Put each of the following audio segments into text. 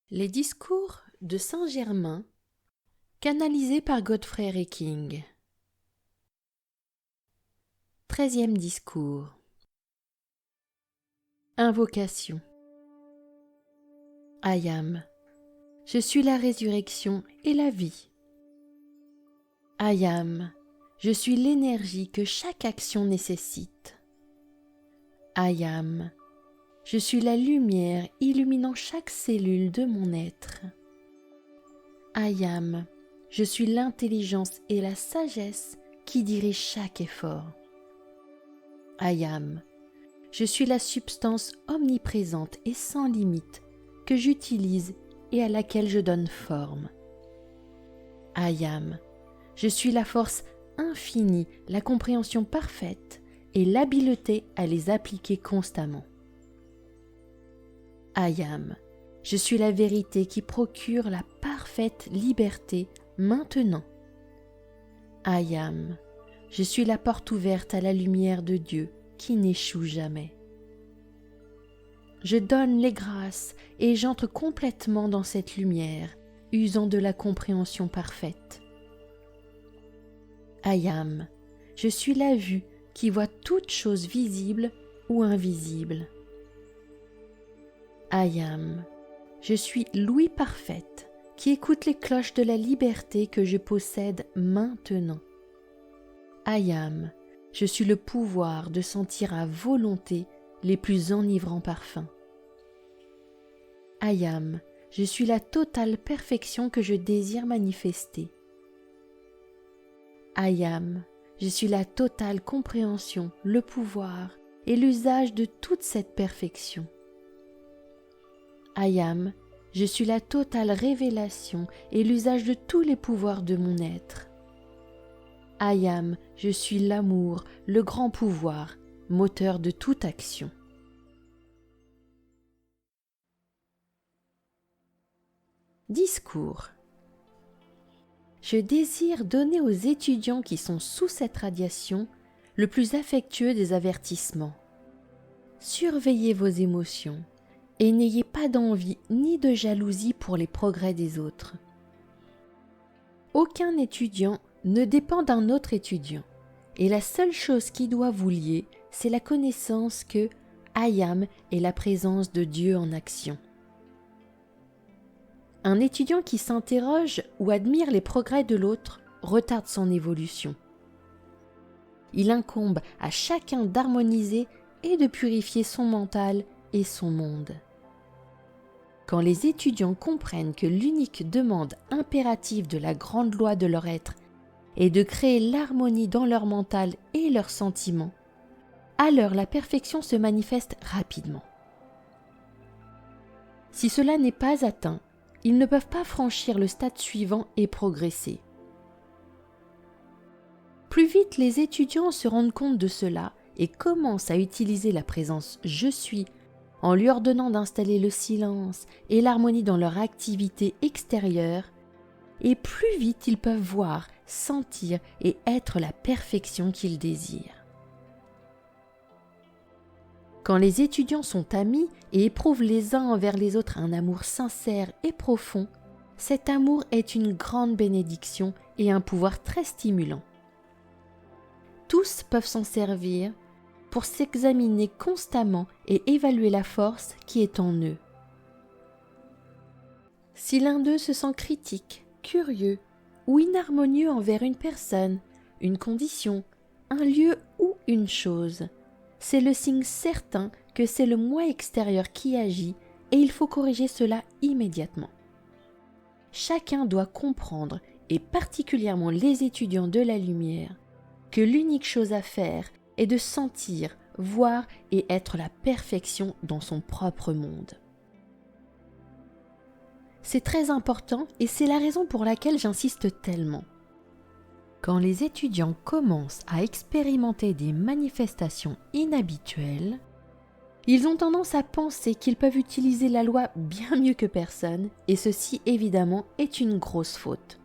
Les discours de Saint-Germain, canalisés par Godfrey Réking. 13e discours. Invocation. Ayam, je suis la résurrection et la vie. Ayam, je suis l'énergie que chaque action nécessite. Ayam, je suis la lumière illuminant chaque cellule de mon être. Ayam, je suis l'intelligence et la sagesse qui dirigent chaque effort. Ayam, je suis la substance omniprésente et sans limite que j'utilise et à laquelle je donne forme. Ayam, je suis la force infinie, la compréhension parfaite et l'habileté à les appliquer constamment. Ayam, je suis la vérité qui procure la parfaite liberté maintenant. Ayam, je suis la porte ouverte à la lumière de Dieu qui n'échoue jamais. Je donne les grâces et j'entre complètement dans cette lumière, usant de la compréhension parfaite. Ayam, je suis la vue qui voit toute chose visible ou invisible. Ayam, je suis l'ouïe parfaite qui écoute les cloches de la liberté que je possède maintenant. Ayam, je suis le pouvoir de sentir à volonté les plus enivrants parfums. Ayam, je suis la totale perfection que je désire manifester. Ayam, je suis la totale compréhension, le pouvoir et l'usage de toute cette perfection. Ayam, je suis la totale révélation et l'usage de tous les pouvoirs de mon être. Ayam, je suis l'amour, le grand pouvoir, moteur de toute action. Discours. Je désire donner aux étudiants qui sont sous cette radiation le plus affectueux des avertissements. Surveillez vos émotions et n'ayez pas d'envie ni de jalousie pour les progrès des autres. Aucun étudiant ne dépend d'un autre étudiant, et la seule chose qui doit vous lier, c'est la connaissance que Ayam est la présence de Dieu en action. Un étudiant qui s'interroge ou admire les progrès de l'autre retarde son évolution. Il incombe à chacun d'harmoniser et de purifier son mental et son monde. Quand les étudiants comprennent que l'unique demande impérative de la grande loi de leur être est de créer l'harmonie dans leur mental et leurs sentiments, alors la perfection se manifeste rapidement. Si cela n'est pas atteint, ils ne peuvent pas franchir le stade suivant et progresser. Plus vite les étudiants se rendent compte de cela et commencent à utiliser la présence « je suis » en lui ordonnant d'installer le silence et l'harmonie dans leur activité extérieure, et plus vite ils peuvent voir, sentir et être la perfection qu'ils désirent. Quand les étudiants sont amis et éprouvent les uns envers les autres un amour sincère et profond, cet amour est une grande bénédiction et un pouvoir très stimulant. Tous peuvent s'en servir pour s'examiner constamment et évaluer la force qui est en eux. Si l'un d'eux se sent critique, curieux ou inharmonieux envers une personne, une condition, un lieu ou une chose, c'est le signe certain que c'est le moi extérieur qui agit et il faut corriger cela immédiatement. Chacun doit comprendre, et particulièrement les étudiants de la lumière, que l'unique chose à faire est de sentir, voir et être la perfection dans son propre monde. C'est très important et c'est la raison pour laquelle j'insiste tellement. Quand les étudiants commencent à expérimenter des manifestations inhabituelles, ils ont tendance à penser qu'ils peuvent utiliser la loi bien mieux que personne, et ceci évidemment est une grosse faute.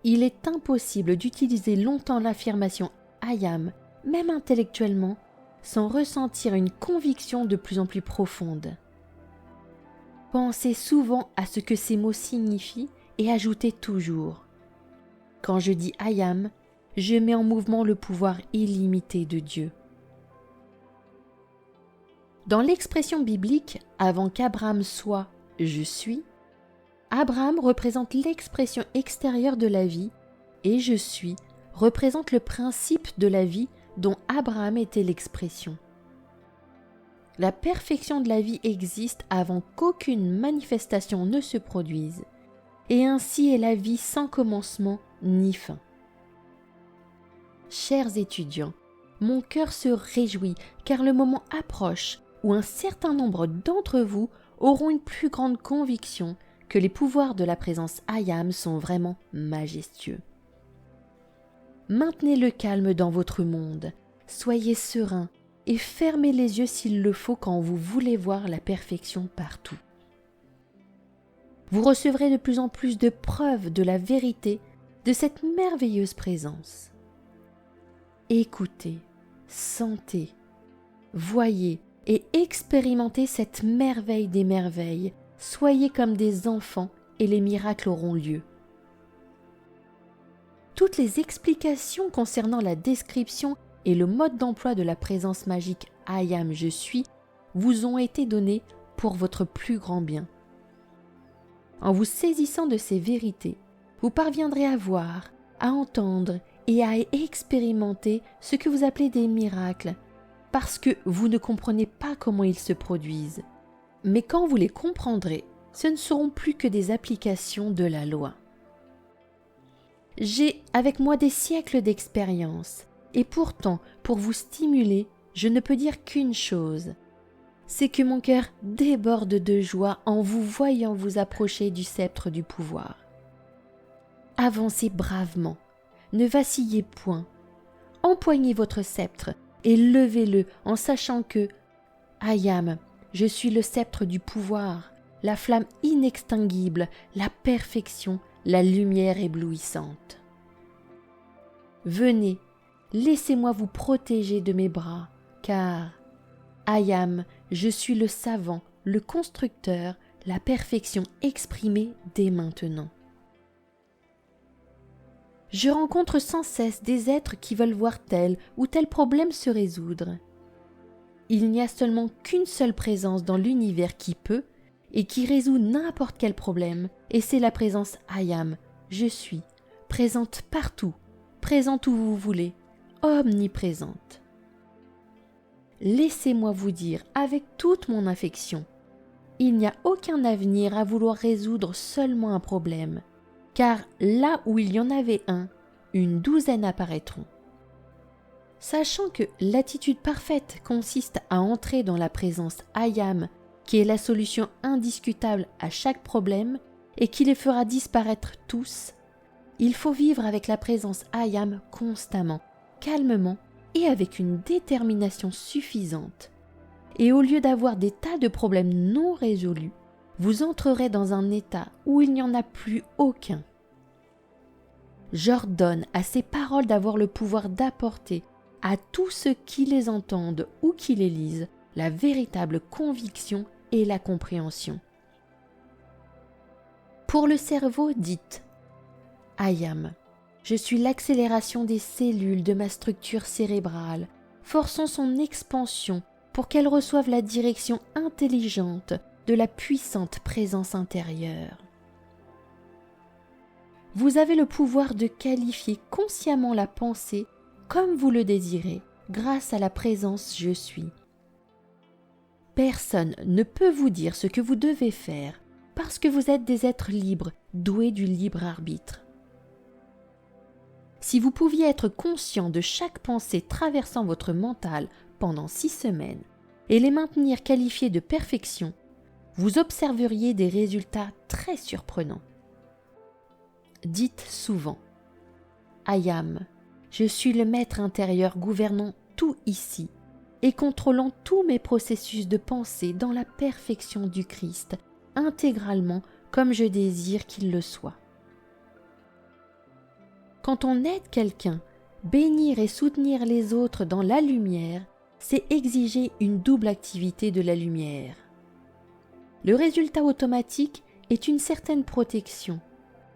Il est impossible d'utiliser longtemps l'affirmation « Ayam », même intellectuellement, sans ressentir une conviction de plus en plus profonde. Pensez souvent à ce que ces mots signifient et ajoutez toujours. Quand je dis I am, je mets en mouvement le pouvoir illimité de Dieu. Dans l'expression biblique « avant qu'Abraham soit, je suis », Abraham représente l'expression extérieure de la vie et je suis représente le principe de la vie dont Abraham était l'expression. La perfection de la vie existe avant qu'aucune manifestation ne se produise, et ainsi est la vie sans commencement ni fin. Chers étudiants, mon cœur se réjouit car le moment approche où un certain nombre d'entre vous auront une plus grande conviction que les pouvoirs de la présence I am sont vraiment majestueux. Maintenez le calme dans votre monde, soyez serein et fermez les yeux s'il le faut quand vous voulez voir la perfection partout. Vous recevrez de plus en plus de preuves de la vérité de cette merveilleuse présence. Écoutez, sentez, voyez et expérimentez cette merveille des merveilles. Soyez comme des enfants et les miracles auront lieu. Toutes les explications concernant la description et le mode d'emploi de la présence magique I am, je suis, vous ont été données pour votre plus grand bien. En vous saisissant de ces vérités, vous parviendrez à voir, à entendre et à expérimenter ce que vous appelez des miracles, parce que vous ne comprenez pas comment ils se produisent. Mais quand vous les comprendrez, ce ne seront plus que des applications de la loi. J'ai avec moi des siècles d'expérience, et pourtant, pour vous stimuler, je ne peux dire qu'une chose, c'est que mon cœur déborde de joie en vous voyant vous approcher du sceptre du pouvoir. Avancez bravement, ne vacillez point, empoignez votre sceptre et levez-le en sachant que I am, je suis le sceptre du pouvoir, la flamme inextinguible, la perfection, la lumière éblouissante. Venez, laissez-moi vous protéger de mes bras, car I am, je suis le savant, le constructeur, la perfection exprimée dès maintenant. Je rencontre sans cesse des êtres qui veulent voir tel ou tel problème se résoudre. Il n'y a seulement qu'une seule présence dans l'univers qui peut et qui résout n'importe quel problème, et c'est la présence I am, je suis, présente partout, présente où vous voulez, omniprésente. Laissez-moi vous dire avec toute mon affection, il n'y a aucun avenir à vouloir résoudre seulement un problème, car là où il y en avait un, une douzaine apparaîtront. Sachant que l'attitude parfaite consiste à entrer dans la présence I am, qui est la solution indiscutable à chaque problème et qui les fera disparaître tous, il faut vivre avec la présence I am constamment, calmement et avec une détermination suffisante. Et au lieu d'avoir des tas de problèmes non résolus, vous entrerez dans un état où il n'y en a plus aucun. J'ordonne à ces paroles d'avoir le pouvoir d'apporter à tous ceux qui les entendent ou qui les lisent la véritable conviction et la compréhension. Pour le cerveau, dites I am. Je suis l'accélération des cellules de ma structure cérébrale, forçant son expansion pour qu'elle reçoive la direction intelligente de la puissante présence intérieure. Vous avez le pouvoir de qualifier consciemment la pensée comme vous le désirez, grâce à la présence je suis. Personne ne peut vous dire ce que vous devez faire, parce que vous êtes des êtres libres, doués du libre arbitre. Si vous pouviez être conscient de chaque pensée traversant votre mental pendant 6 semaines et les maintenir qualifiées de perfection, vous observeriez des résultats très surprenants. Dites souvent I am, je suis le maître intérieur gouvernant tout ici et contrôlant tous mes processus de pensée dans la perfection du Christ, intégralement comme je désire qu'il le soit. Quand on aide quelqu'un, bénir et soutenir les autres dans la lumière, c'est exiger une double activité de la lumière. Le résultat automatique est une certaine protection,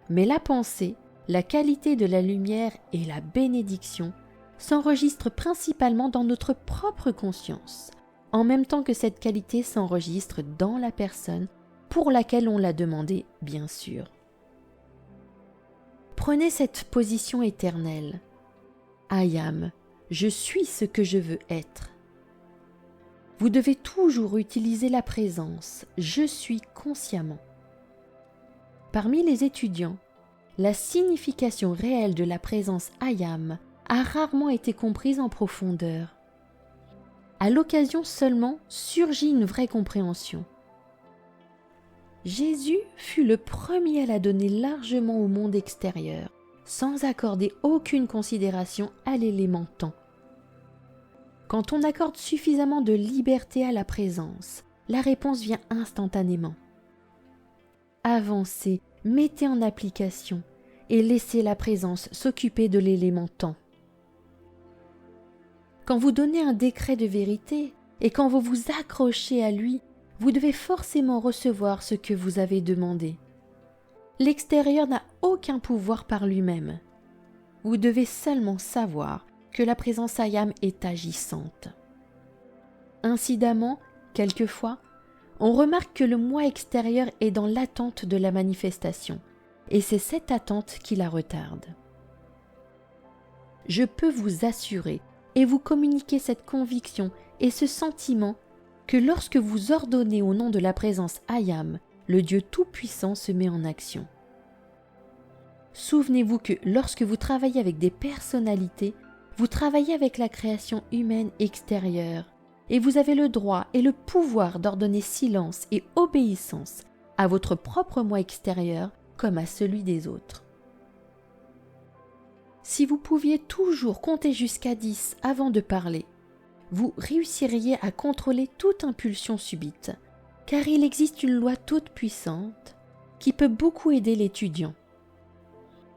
mais la pensée, la qualité de la lumière et la bénédiction s'enregistrent principalement dans notre propre conscience, en même temps que cette qualité s'enregistre dans la personne pour laquelle on l'a demandé, bien sûr. Prenez cette position éternelle. I am, je suis ce que je veux être. Vous devez toujours utiliser la présence « je suis » consciemment. Parmi les étudiants, la signification réelle de la présence « I am » a rarement été comprise en profondeur. À l'occasion seulement surgit une vraie compréhension. Jésus fut le premier à la donner largement au monde extérieur, sans accorder aucune considération à l'élément temps. Quand on accorde suffisamment de liberté à la présence, la réponse vient instantanément. Avancez, mettez en application et laissez la présence s'occuper de l'élément temps. Quand vous donnez un décret de vérité et quand vous vous accrochez à lui, vous devez forcément recevoir ce que vous avez demandé. L'extérieur n'a aucun pouvoir par lui-même. Vous devez seulement savoir que la présence I am est agissante. Incidemment, quelquefois, on remarque que le moi extérieur est dans l'attente de la manifestation, et c'est cette attente qui la retarde. Je peux vous assurer et vous communiquer cette conviction et ce sentiment que lorsque vous ordonnez au nom de la présence I am, le Dieu Tout-Puissant se met en action. Souvenez-vous que lorsque vous travaillez avec des personnalités, vous travaillez avec la création humaine extérieure et vous avez le droit et le pouvoir d'ordonner silence et obéissance à votre propre moi extérieur comme à celui des autres. Si vous pouviez toujours compter jusqu'à 10 avant de parler, vous réussiriez à contrôler toute impulsion subite, car il existe une loi toute puissante qui peut beaucoup aider l'étudiant.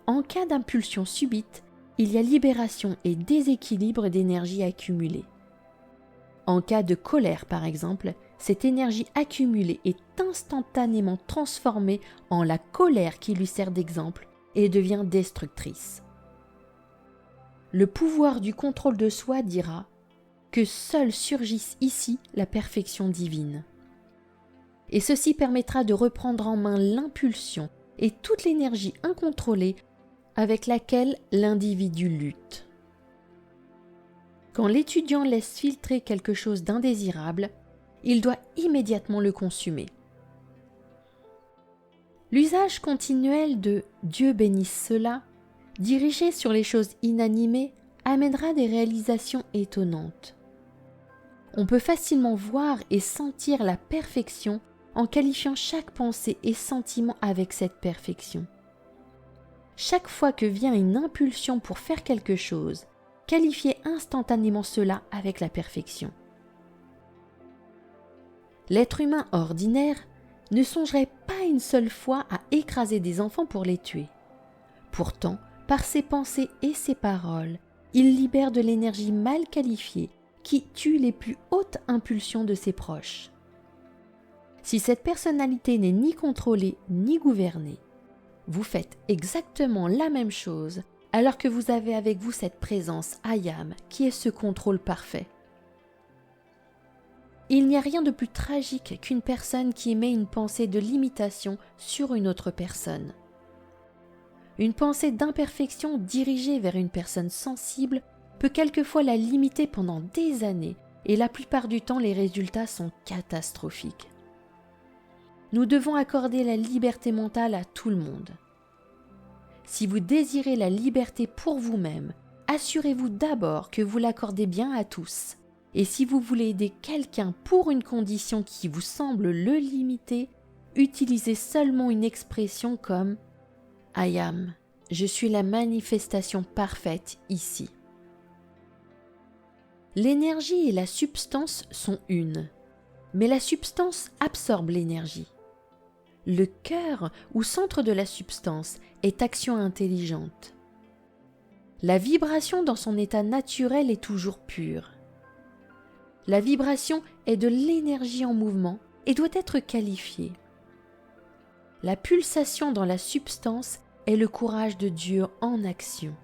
En cas d'impulsion subite, il y a libération et déséquilibre d'énergie accumulée. En cas de colère, par exemple, cette énergie accumulée est instantanément transformée en la colère qui lui sert d'exemple et devient destructrice. Le pouvoir du contrôle de soi dira que seule surgisse ici la perfection divine. Et ceci permettra de reprendre en main l'impulsion et toute l'énergie incontrôlée avec laquelle l'individu lutte. Quand l'étudiant laisse filtrer quelque chose d'indésirable, il doit immédiatement le consumer. L'usage continuel de « Dieu bénisse cela » dirigé sur les choses inanimées amènera des réalisations étonnantes. On peut facilement voir et sentir la perfection en qualifiant chaque pensée et sentiment avec cette perfection. Chaque fois que vient une impulsion pour faire quelque chose, qualifiez instantanément cela avec la perfection. L'être humain ordinaire ne songerait pas une seule fois à écraser des enfants pour les tuer. Pourtant, par ses pensées et ses paroles, il libère de l'énergie mal qualifiée qui tue les plus hautes impulsions de ses proches. Si cette personnalité n'est ni contrôlée ni gouvernée, vous faites exactement la même chose alors que vous avez avec vous cette présence I am qui est ce contrôle parfait. Il n'y a rien de plus tragique qu'une personne qui émet une pensée de limitation sur une autre personne. Une pensée d'imperfection dirigée vers une personne sensible peut quelquefois la limiter pendant des années et la plupart du temps les résultats sont catastrophiques. Nous devons accorder la liberté mentale à tout le monde. Si vous désirez la liberté pour vous-même, assurez-vous d'abord que vous l'accordez bien à tous. Et si vous voulez aider quelqu'un pour une condition qui vous semble le limiter, utilisez seulement une expression comme « I am », je suis la manifestation parfaite ici. L'énergie et la substance sont une, mais la substance absorbe l'énergie. Le cœur ou centre de la substance est action intelligente. La vibration dans son état naturel est toujours pure. La vibration est de l'énergie en mouvement et doit être qualifiée. La pulsation dans la substance est le courage de Dieu en action.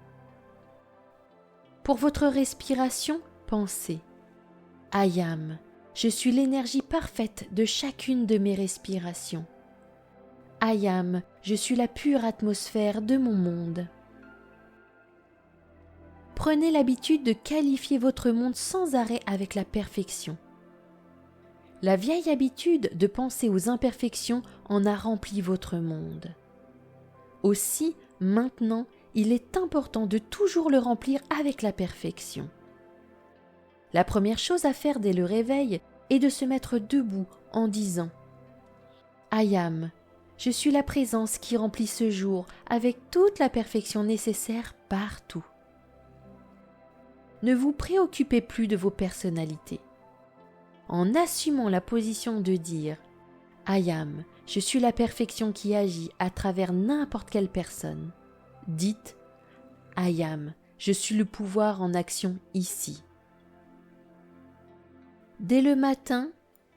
Pour votre respiration, pensez « I am ». Je suis l'énergie parfaite de chacune de mes respirations. I am, je suis la pure atmosphère de mon monde. Prenez l'habitude de qualifier votre monde sans arrêt avec la perfection. La vieille habitude de penser aux imperfections en a rempli votre monde. Aussi, maintenant, il est important de toujours le remplir avec la perfection. La première chose à faire dès le réveil est de se mettre debout en disant « I am ». Je suis la présence qui remplit ce jour avec toute la perfection nécessaire partout. Ne vous préoccupez plus de vos personnalités. En assumant la position de dire « I am », je suis la perfection qui agit à travers n'importe quelle personne. Dites « I am », je suis le pouvoir en action ici. Dès le matin,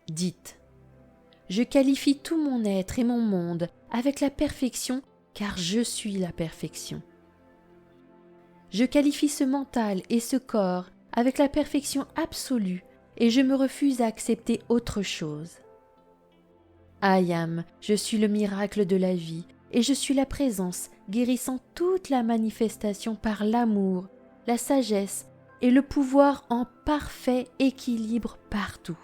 dites « Je qualifie tout mon être et mon monde avec la perfection car je suis la perfection. Je qualifie ce mental et ce corps avec la perfection absolue et je me refuse à accepter autre chose. I am, je suis le miracle de la vie et je suis la présence guérissant toute la manifestation par l'amour, la sagesse et le pouvoir en parfait équilibre partout.